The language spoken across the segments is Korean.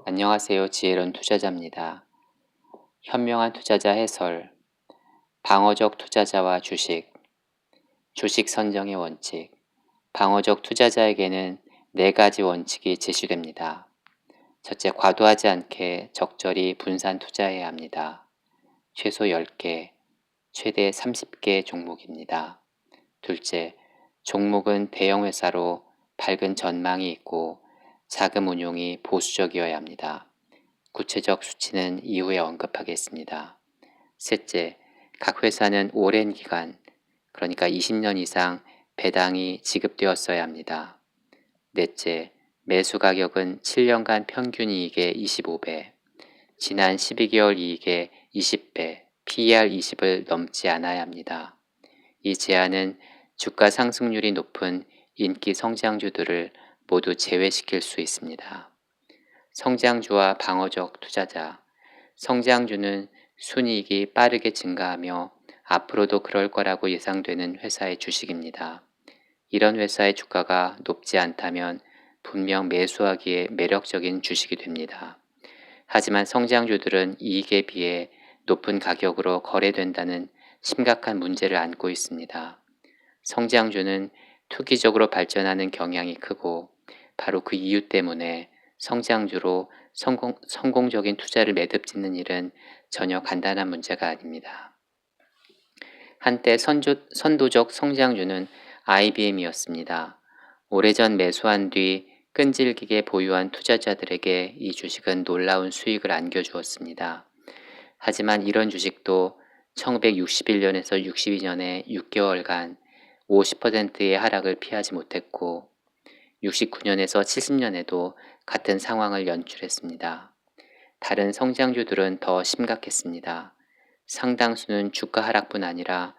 안녕하세요. 지혜로운 투자자입니다. 현명한 투자자 해설, 방어적 투자자와 주식, 주식 선정의 원칙. 방어적 투자자에게는 4가지 원칙이 제시됩니다. 첫째, 과도하지 않게 적절히 분산 투자해야 합니다. 최소 10개, 최대 30개 종목입니다. 둘째, 종목은 대형 회사로 밝은 전망이 있고 자금 운용이 보수적이어야 합니다. 구체적 수치는 이후에 언급하겠습니다. 셋째, 각 회사는 오랜 기간, 그러니까 20년 이상 배당이 지급되었어야 합니다. 넷째, 매수 가격은 7년간 평균 이익의 25배, 지난 12개월 이익의 20배, PER 20을 넘지 않아야 합니다. 이 제한은 주가 상승률이 높은 인기 성장주들을 모두 제외시킬 수 있습니다. 성장주와 방어적 투자자. 성장주는 순이익이 빠르게 증가하며 앞으로도 그럴 거라고 예상되는 회사의 주식입니다. 이런 회사의 주가가 높지 않다면 분명 매수하기에 매력적인 주식이 됩니다. 하지만 성장주들은 이익에 비해 높은 가격으로 거래된다는 심각한 문제를 안고 있습니다. 성장주는 투기적으로 발전하는 경향이 크고 바로 그 이유 때문에 성장주로 성공적인 투자를 매듭짓는 일은 전혀 간단한 문제가 아닙니다. 한때 선도적 성장주는 IBM이었습니다. 오래전 매수한 뒤 끈질기게 보유한 투자자들에게 이 주식은 놀라운 수익을 안겨주었습니다. 하지만 이런 주식도 1961년에서 62년의 6개월간 50%의 하락을 피하지 못했고 69년에서 70년에도 같은 상황을 연출했습니다. 다른 성장주들은 더 심각했습니다. 상당수는 주가 하락뿐 아니라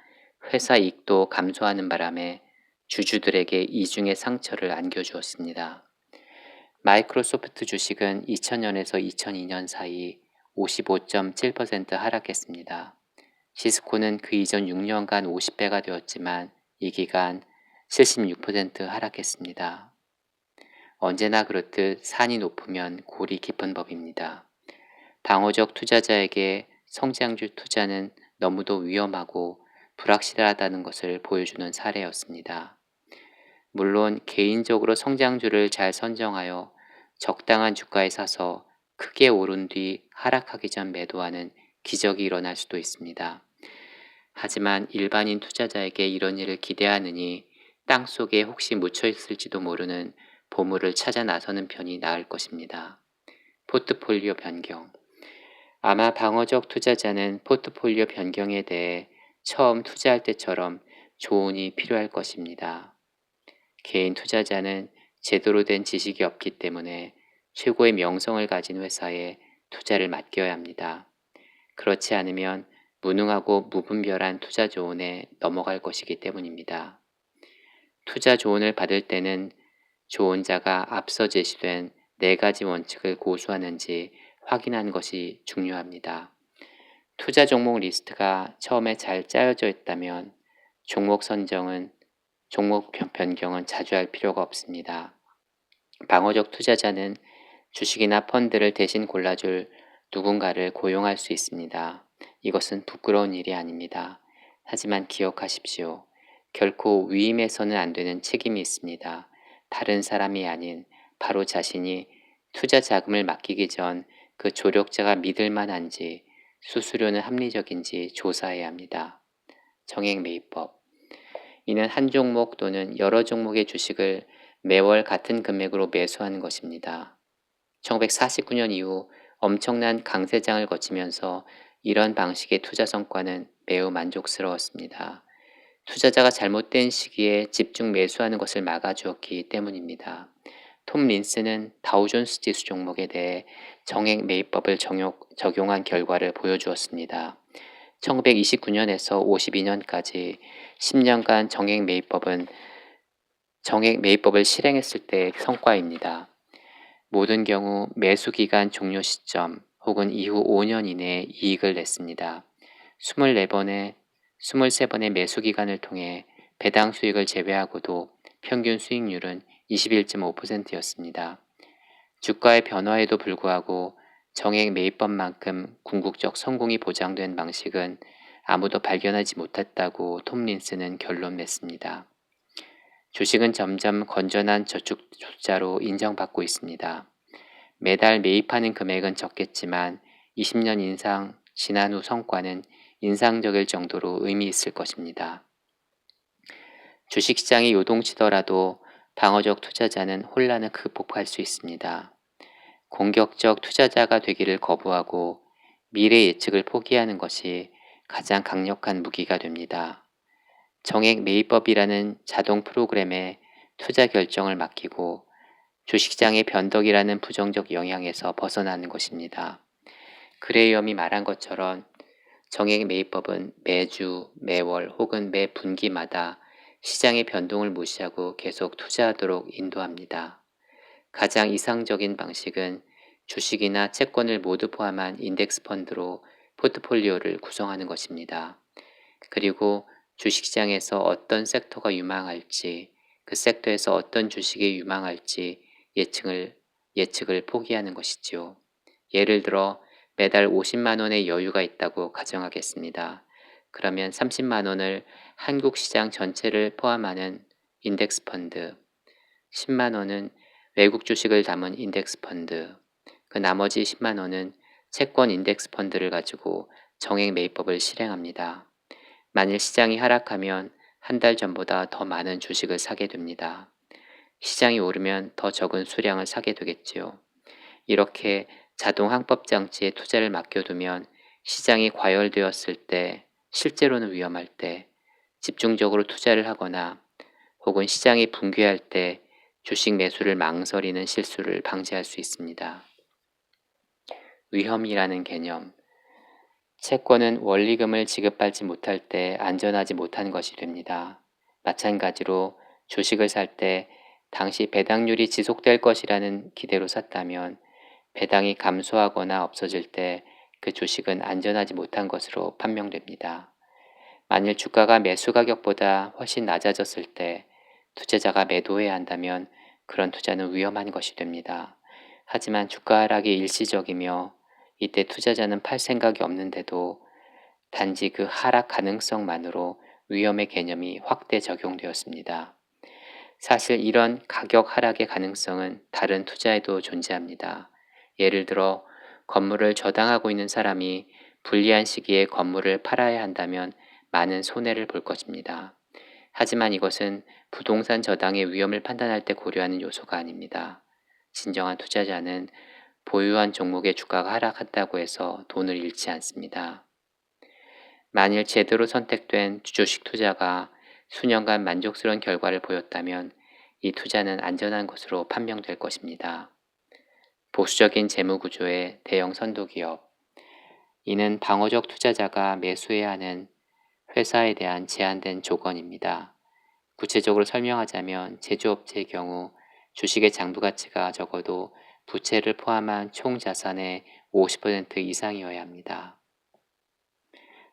회사 이익도 감소하는 바람에 주주들에게 이중의 상처를 안겨주었습니다. 마이크로소프트 주식은 2000년에서 2002년 사이 55.7% 하락했습니다. 시스코는 그 이전 6년간 50배가 되었지만 이 기간 76% 하락했습니다. 언제나 그렇듯 산이 높으면 골이 깊은 법입니다. 방어적 투자자에게 성장주 투자는 너무도 위험하고 불확실하다는 것을 보여주는 사례였습니다. 물론 개인적으로 성장주를 잘 선정하여 적당한 주가에 사서 크게 오른 뒤 하락하기 전 매도하는 기적이 일어날 수도 있습니다. 하지만 일반인 투자자에게 이런 일을 기대하느니 땅속에 혹시 묻혀 있을지도 모르는 보물을 찾아 나서는 편이 나을 것입니다. 포트폴리오 변경. 아마 방어적 투자자는 포트폴리오 변경에 대해 처음 투자할 때처럼 조언이 필요할 것입니다. 개인 투자자는 제대로 된 지식이 없기 때문에 최고의 명성을 가진 회사에 투자를 맡겨야 합니다. 그렇지 않으면 무능하고 무분별한 투자 조언에 넘어갈 것이기 때문입니다. 투자 조언을 받을 때는 조언자가 앞서 제시된 4가지 원칙을 고수하는지 확인하는 것이 중요합니다. 투자 종목 리스트가 처음에 잘 짜여져 있다면 종목 변경은 자주 할 필요가 없습니다. 방어적 투자자는 주식이나 펀드를 대신 골라줄 누군가를 고용할 수 있습니다. 이것은 부끄러운 일이 아닙니다. 하지만 기억하십시오. 결코 위임해서는 안 되는 책임이 있습니다. 다른 사람이 아닌 바로 자신이 투자 자금을 맡기기 전 그 조력자가 믿을 만한지 수수료는 합리적인지 조사해야 합니다. 정액 매입법. 이는 한 종목 또는 여러 종목의 주식을 매월 같은 금액으로 매수하는 것입니다. 1949년 이후 엄청난 강세장을 거치면서 이런 방식의 투자 성과는 매우 만족스러웠습니다. 투자자가 잘못된 시기에 집중 매수하는 것을 막아주었기 때문입니다. 톰 린스는 다우존스 지수 종목에 대해 정액 매입법을 적용한 결과를 보여주었습니다. 1929년에서 52년까지 10년간 정액 매입법을 실행했을 때의 성과입니다. 모든 경우 매수 기간 종료 시점 혹은 이후 5년 이내에 이익을 냈습니다. 23번의 매수 기간을 통해 배당 수익을 제외하고도 평균 수익률은 21.5%였습니다. 주가의 변화에도 불구하고 정액 매입법만큼 궁극적 성공이 보장된 방식은 아무도 발견하지 못했다고 톰린스는 결론 냈습니다. 주식은 점점 건전한 저축 투자로 인정받고 있습니다. 매달 매입하는 금액은 적겠지만 20년 이상 지난 후 성과는 인상적일 정도로 의미 있을 것입니다. 주식시장이 요동치더라도 방어적 투자자는 혼란을 극복할 수 있습니다. 공격적 투자자가 되기를 거부하고 미래 예측을 포기하는 것이 가장 강력한 무기가 됩니다. 정액 매입법이라는 자동 프로그램에 투자 결정을 맡기고 주식시장의 변덕이라는 부정적 영향에서 벗어나는 것입니다. 그레이엄이 말한 것처럼 정액 매입법은 매주, 매월 혹은 매 분기마다 시장의 변동을 무시하고 계속 투자하도록 인도합니다. 가장 이상적인 방식은 주식이나 채권을 모두 포함한 인덱스 펀드로 포트폴리오를 구성하는 것입니다. 그리고 주식시장에서 어떤 섹터가 유망할지, 그 섹터에서 어떤 주식이 유망할지 예측을 포기하는 것이지요. 예를 들어 매달 50만 원의 여유가 있다고 가정하겠습니다. 그러면 30만 원을 한국 시장 전체를 포함하는 인덱스 펀드, 10만 원은 외국 주식을 담은 인덱스 펀드, 그 나머지 10만 원은 채권 인덱스 펀드를 가지고 정액 매입법을 실행합니다. 만일 시장이 하락하면 한 달 전보다 더 많은 주식을 사게 됩니다. 시장이 오르면 더 적은 수량을 사게 되겠지요. 이렇게 자동 항법 장치에 투자를 맡겨두면 시장이 과열되었을 때, 실제로는 위험할 때, 집중적으로 투자를 하거나 혹은 시장이 붕괴할 때 주식 매수를 망설이는 실수를 방지할 수 있습니다. 위험이라는 개념. 채권은 원리금을 지급받지 못할 때 안전하지 못한 것이 됩니다. 마찬가지로 주식을 살 때 당시 배당률이 지속될 것이라는 기대로 샀다면 배당이 감소하거나 없어질 때 그 주식은 안전하지 못한 것으로 판명됩니다. 만일 주가가 매수 가격보다 훨씬 낮아졌을 때 투자자가 매도해야 한다면 그런 투자는 위험한 것이 됩니다. 하지만 주가 하락이 일시적이며 이때 투자자는 팔 생각이 없는데도 단지 그 하락 가능성만으로 위험의 개념이 확대 적용되었습니다. 사실 이런 가격 하락의 가능성은 다른 투자에도 존재합니다. 예를 들어 건물을 저당하고 있는 사람이 불리한 시기에 건물을 팔아야 한다면 많은 손해를 볼 것입니다. 하지만 이것은 부동산 저당의 위험을 판단할 때 고려하는 요소가 아닙니다. 진정한 투자자는 보유한 종목의 주가가 하락한다고 해서 돈을 잃지 않습니다. 만일 제대로 선택된 주식 투자가 수년간 만족스러운 결과를 보였다면 이 투자는 안전한 것으로 판명될 것입니다. 보수적인 재무 구조의 대형 선도기업. 이는 방어적 투자자가 매수해야 하는 회사에 대한 제한된 조건입니다. 구체적으로 설명하자면 제조업체의 경우 주식의 장부 가치가 적어도 부채를 포함한 총 자산의 50% 이상이어야 합니다.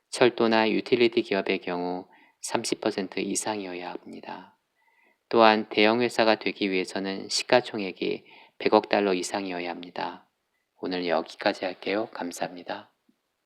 철도나 유틸리티 기업의 경우 30% 이상이어야 합니다. 또한 대형 회사가 되기 위해서는 시가총액이 100억 달러 이상이어야 합니다. 오늘 여기까지 할게요. 감사합니다.